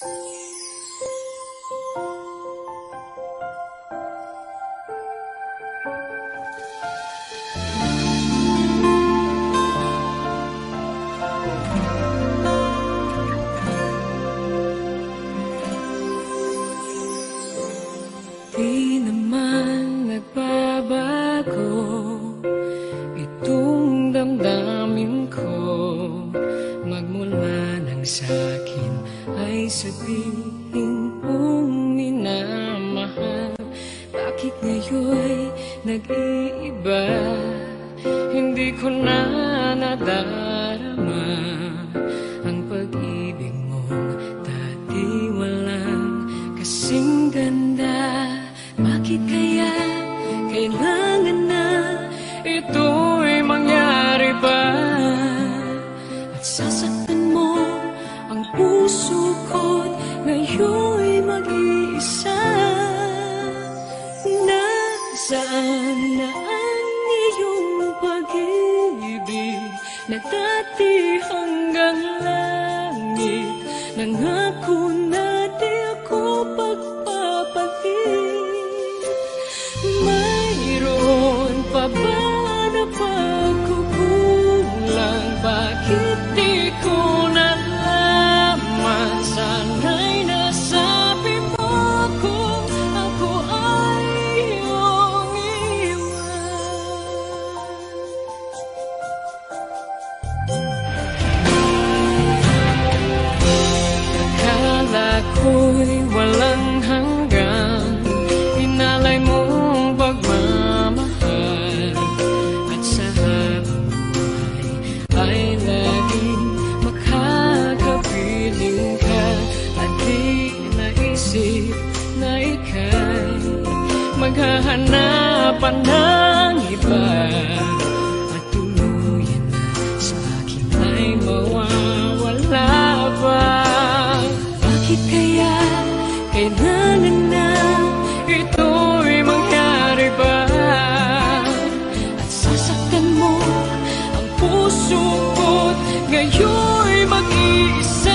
Di naman nagbabago itong damdamin ko, magmula nang sa'kin ay sabihin mong minamahal. Bakit ngayon'y nag-iiba? Hindi ko na nadarama ang pag-ibig mong dati walang kasing ganda. Bakit kaya kailangan na ito'y mangyari pa? At sasaktan mo ang puso ko't ngayon'y mag-iisa. Nasaan na ang iyong pag-ibig na dati hanggang langit? Nangako na di ako pagpapalit. Mayroon pa ba na pagkukulang? Bakit di ko nalaman? Sana'y nasabi mo kung ako ay iyong iwan. Akala ko'y walang hanggan, inalay mong pagmamahal, at sa habang buhay ay laging makakapiling ka. At di naisip na ika'y maghahanapan ng iba, at tuluyan na sa akin ay mawawala pa. Bakit kaya kailangan na ito'y mangyari ba? At sasaktan mo ang puso ko't ngayon'y mag-iisa.